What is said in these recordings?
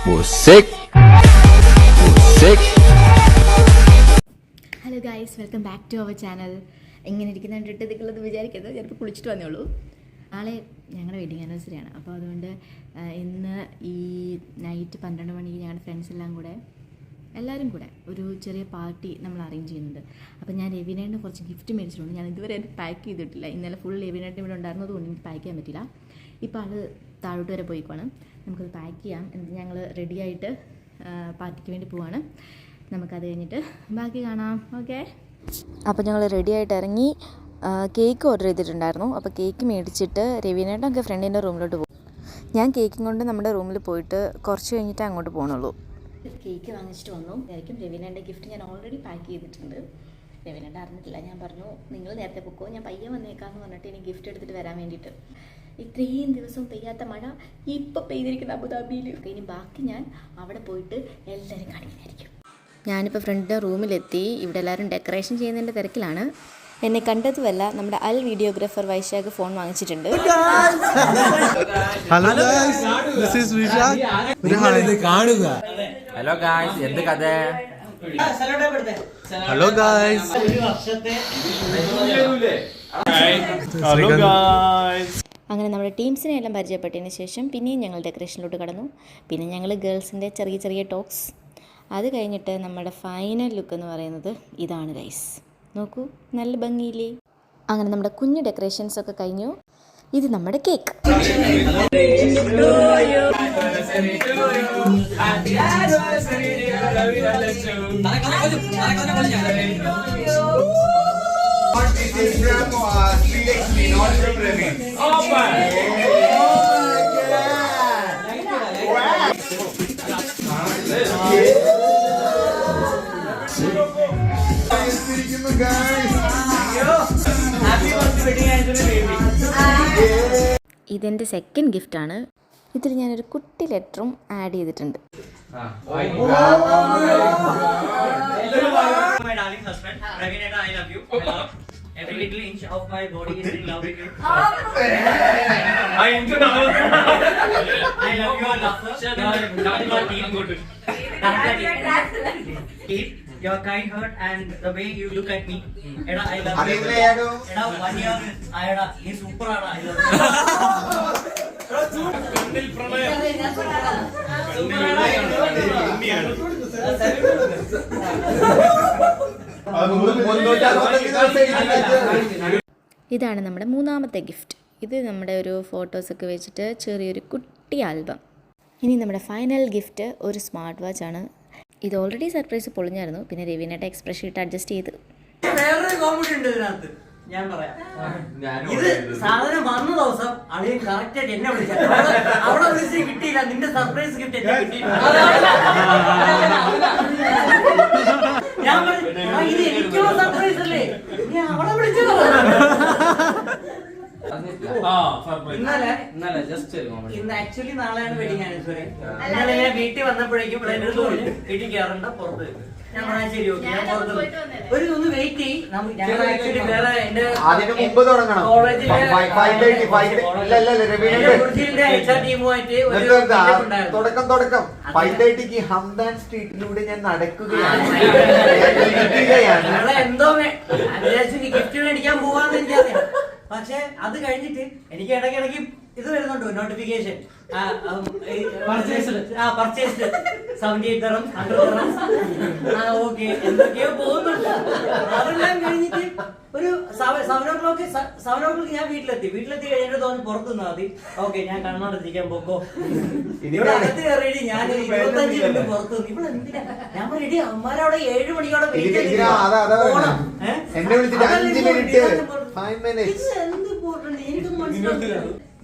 Hello guys, welcome back to our channel. എങ്ങനെ ഇരിക്കുന്ന കണ്ടിട്ട് വിചാരിക്കരുത്, ചിലപ്പോൾ കുളിച്ചിട്ട് വന്നോളൂ. നാളെ ഞങ്ങളുടെ വെഡിങ് ആനിവേഴ്സറിയാണ്. അപ്പോൾ അതുകൊണ്ട് ഇന്ന് ഈ നൈറ്റ് 12 മണിക്ക് ഞങ്ങളുടെ ഫ്രണ്ട്സ് എല്ലാവരും കൂടെ ഒരു ചെറിയ പാർട്ടി നമ്മൾ അറേഞ്ച് ചെയ്യുന്നുണ്ട്. അപ്പോൾ ഞാൻ രവിനേട്ടന് കുറച്ച് ഗിഫ്റ്റ് മേടിച്ചിട്ടുണ്ട്. ഞാൻ ഇതുവരെ അത് പാക്ക് ചെയ്തിട്ടില്ല. ഇന്നലെ ഫുൾ രവിനേട്ടൻ ഇവിടെ ഉണ്ടായിരുന്നത് കൊണ്ട് എനിക്ക് പാക്ക് ചെയ്യാൻ പറ്റില്ല. ഇപ്പോൾ ആൾ താഴോട്ട് വരെ പോയിക്കോണം. നമുക്കത് പാക്ക് ചെയ്യാം. എന്നിട്ട് ഞങ്ങൾ റെഡിയായിട്ട് പാർട്ടിക്ക് വേണ്ടി പോവാണ്. നമുക്കത് കഴിഞ്ഞിട്ട് ബാക്കി കാണാം. ഓക്കെ, അപ്പോൾ ഞങ്ങൾ റെഡിയായിട്ട് ഇറങ്ങി. കേക്ക് ഓർഡർ ചെയ്തിട്ടുണ്ടായിരുന്നു. അപ്പോൾ കേക്ക് മേടിച്ചിട്ട് രവിനേട്ടനൊക്കെ ഫ്രണ്ടിൻ്റെ റൂമിലോട്ട് പോകും. ഞാൻ കേക്കും കൊണ്ട് നമ്മുടെ റൂമിൽ പോയിട്ട് കുറച്ച് കഴിഞ്ഞിട്ട് അങ്ങോട്ട് പോകണുള്ളൂ. കേക്ക് വാങ്ങിച്ചിട്ട് വന്നു. ആയിരിക്കും രവിനേട്ടൻ്റെ ഗിഫ്റ്റ് ഞാൻ ഓൾറെഡി പാക്ക് ചെയ്തിട്ടുണ്ട്. രവിനേട്ടൻ അറിഞ്ഞിട്ടില്ല. ഞാൻ പറഞ്ഞു നിങ്ങൾ നേരത്തെ പൊക്കോ, ഞാൻ പയ്യെ വന്നേക്കാമെന്ന് പറഞ്ഞിട്ട് എനിക്ക് ഗിഫ്റ്റ് എടുത്തിട്ട് വരാൻ വേണ്ടിയിട്ട്. ഇത്രയും ദിവസം പെയ്യാത്ത മഴ ഇപ്പോൾ പെയ്തിരിക്കുന്ന അബുദാബിയിൽ. ഇനി ബാക്കി ഞാൻ അവിടെ പോയിട്ട് എല്ലാവരും കാണിക്കുന്നതായിരിക്കും. ഞാനിപ്പോൾ ഫ്രണ്ടിൻ്റെ റൂമിലെത്തി. ഇവിടെ എല്ലാവരും ഡെക്കറേഷൻ ചെയ്യുന്നതിൻ്റെ തിരക്കിലാണ്. എന്നെ കണ്ടതുമല്ല, നമ്മുടെ അൽ വീഡിയോഗ്രാഫർ വൈശാഖ് ഫോൺ വാങ്ങിച്ചിട്ടുണ്ട്. ഹലോ ഗായ്സ്, എന്ത് കഥ? ഹലോ ഗായ്സ്, അങ്ങനെ നമ്മുടെ ടീംസിനെ എല്ലാം പരിചയപ്പെട്ടതിന് ശേഷം പിന്നെയും ഞങ്ങൾ ഡെക്കറേഷനിലോട്ട് കടന്നു. പിന്നെ ഞങ്ങൾ ഗേൾസിൻ്റെ ചെറിയ ചെറിയ ടോക്സ്. അത് കഴിഞ്ഞിട്ട് നമ്മുടെ ഫൈനൽ ലുക്ക് എന്ന് പറയുന്നത് ഇതാണ് ഗൈസ്. നോക്കൂ, നല്ല ഭംഗിയില്ലേ? അങ്ങനെ നമ്മുടെ കുഞ്ഞു ഡെക്കറേഷൻസ് ഒക്കെ കഴിഞ്ഞു. ഇത് നമ്മുടെ കേക്ക്. ഇതെൻ്റെ സെക്കൻഡ് ഗിഫ്റ്റാണ്. ഇതിൽ ഞാനൊരു കുട്ടി ലെറ്ററും ആഡ് ചെയ്തിട്ടുണ്ട്. Every little inch of my body is in love with you. I love you, laughter. Your teeth, your kind heart, and the way you look at me. Eda, I love you. Eda, 1 year. Eda, he super. I love you. ഇതാണ് നമ്മുടെ മൂന്നാമത്തെ gift. ഇത് നമ്മുടെ ഒരു ഫോട്ടോസൊക്കെ വെച്ചിട്ട് ചെറിയൊരു കുട്ടി ആൽബം. ഇനി നമ്മുടെ ഫൈനൽ ഗിഫ്റ്റ് ഒരു സ്മാർട്ട് വാച്ചാണ്. ഇത് ഓൾറെഡി സർപ്രൈസ് പൊളിഞ്ഞായിരുന്നു. പിന്നെ രവിനേട്ട എക്സ്പ്രഷൻ ഇട്ട് അഡ്ജസ്റ്റ് ചെയ്ത്. വേറൊരു കോമഡി ഉണ്ട് ഇതിനകത്ത്, ഞാൻ പറയാം. ഇത് സാധനം വന്ന ദിവസം അളിയൻ കറക്റ്റ് ആയിട്ട് എന്നെ വിളിച്ചു. അവിടെ വിളിച്ച് കിട്ടിയില്ല. നിന്റെ സർപ്രൈസ് ഗിഫ്റ്റ് എന്നെ കിട്ടിയില്ല. ഞാൻ പറഞ്ഞു, ഇത് എനിക്കുള്ള സർപ്രൈസ് അല്ലേ, നീ അവിടെ വിളിച്ചത്. ഇന്ന് ആക്ച്വലി നാളെയാണ് വെഡിങ് ആനിവേഴ്സറി. ഇന്നലെ ഞാൻ വീട്ടിൽ വന്നപ്പോഴേക്കും വീട്ടിൽ കയറണ്ട, പുറത്ത്. ഞാൻ പറയാൻ ശരി, ഓക്കെ, ഞാൻ പുറത്ത് ഒരു ഒന്ന് വെയിറ്റ് ചെയ്യും. ഞങ്ങൾ ആക്ച്വലി വേറെ എന്റെ കോളേജിലെ HR ടീമുമായിട്ട് തുടക്കം 5:30 ഹംദാൻ സ്ട്രീറ്റിലൂടെ ഞാൻ നടക്കുകയാണ്. എന്തോ ഗിഫ്റ്റ് മേടിക്കാൻ പോവാന്ന് എനിക്കറിയാം. പക്ഷെ അത് കഴിഞ്ഞിട്ട് എനിക്ക് ഇടയ്ക്കിടയ്ക്ക് ഇത് വരുന്നുണ്ട്, notification. Purchased 78 dirhams, 100 dirhams. Okay, എന്തൊക്കെയോ പോകുന്നുണ്ട്. അതെല്ലാം കഴിഞ്ഞിട്ട് ഒരു 7 o'clock ഞാൻ വീട്ടിലെത്തി കഴിഞ്ഞിട്ട് തോന്നി പുറത്തു നിന്നാ മതി. ഓക്കെ, ഞാൻ കണ്ണടച്ചിരിക്കാൻ പോക്കോ. ഇവിടെ അകത്ത് കയറിയിട്ട് ഞാൻ 25 മിനിറ്റ് പുറത്തു നിന്ന്. ഇവിടെ എന്തിനാ ഞാൻ റെഡി? അമ്മമാരവിടെ 7 മണിക്കോടെ വെയിറ്റ് ചെയ്ത്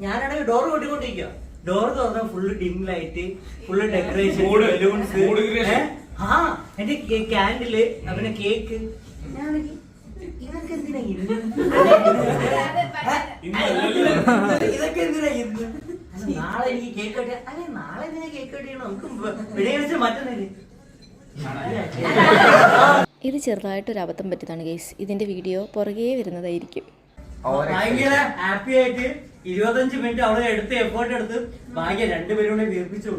ഞാനാണെങ്കിൽ ഡോർ കൊട്ടിക്കൊണ്ടിരിക്കുക. ഡോർ തുറന്ന full dim light, full decoration, balloons, എന്റെ ക്യാൻഡില്, പിന്നെ കേക്ക്. ഇതൊക്കെ എന്തിനാ ഇന്ന്? ഇതൊക്കെ എന്തിനാ ഇന്ന്? നാളെ എനിക്ക് കേക്ക് കട്ടിയ. അല്ലെ, നാളെ എന്തിനാ കേക്ക് കട്ടിയണം? നമുക്ക് വെടിവെച്ച് മറ്റൊന്നില്ലേ. ഇത് ചെറുതായിട്ടൊരു അബദ്ധം പറ്റിയതാണ് ഗൈസ്. ഇതിൻ്റെ വീഡിയോ പുറകെ വരുന്നതായിരിക്കും. ഭയങ്കര ഹാപ്പി ആയിട്ട് 25 മിനിറ്റ് അവിടെ എടുത്ത് എഫേർട്ട് എടുത്ത് ഭാഗ്യ 2 പേരും കൂടെ വീർപ്പിച്ചു.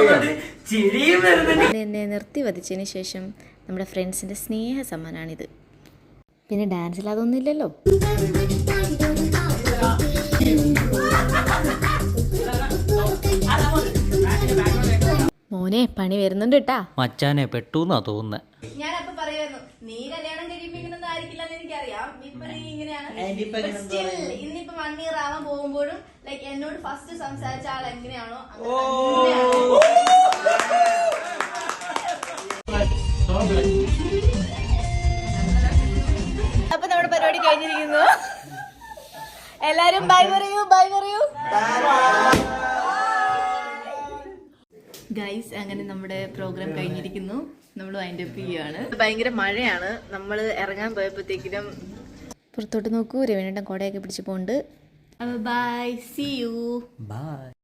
നോക്കുന്നുണ്ട്, ചിരിയും വരുന്നുണ്ട്. എന്നെ നിർത്തി വധിച്ചതിന് ശേഷം നമ്മുടെ ഫ്രണ്ട്സിൻ്റെ സ്നേഹ സമ്മാനാണിത്. പിന്നെ ഡാൻസിൽ അതൊന്നും ഇല്ലല്ലോ. മോനെ പണി വരുന്നുണ്ട് കേട്ടാ. മച്ചാനെ പെട്ടൂന്നാ തോന്നുന്നത്. ഞാൻ അപ്പൊ പറയുമായിരുന്നു, നീ കല്യാണം കഴിയുമ്പോ ഇങ്ങനൊന്നും ആയിരിക്കില്ല എന്ന് എനിക്കറിയാം. ഇപ്പൊ നീ ഇങ്ങനെയാണ്. ഇന്നിപ്പോ 1 year ആവാൻ പോകുമ്പോഴും ലൈക്ക് എന്നോട് ഫസ്റ്റ് സംസാരിച്ച ആൾ എങ്ങനെയാണോ അപ്പൊ നമ്മുടെ പരിപാടി കഴിഞ്ഞിരിക്കുന്നു. എല്ലാരും ബൈ പറയൂ, ബൈ പറയൂ. ഗൈസ്, അങ്ങനെ നമ്മുടെ പ്രോഗ്രാം കഴിഞ്ഞിരിക്കുന്നു. നമ്മൾ വൈൻഡ് അപ്പ് ചെയ്യുകയാണ്. ഭയങ്കര മഴയാണ്. നമ്മൾ ഇറങ്ങാൻ പോയപ്പോഴത്തേക്കിനും പുറത്തോട്ട് നോക്കൂ, രവീണേട്ടൻ കോടയൊക്കെ പിടിച്ച് പോണ്ട്. Bye, see you. ബൈ.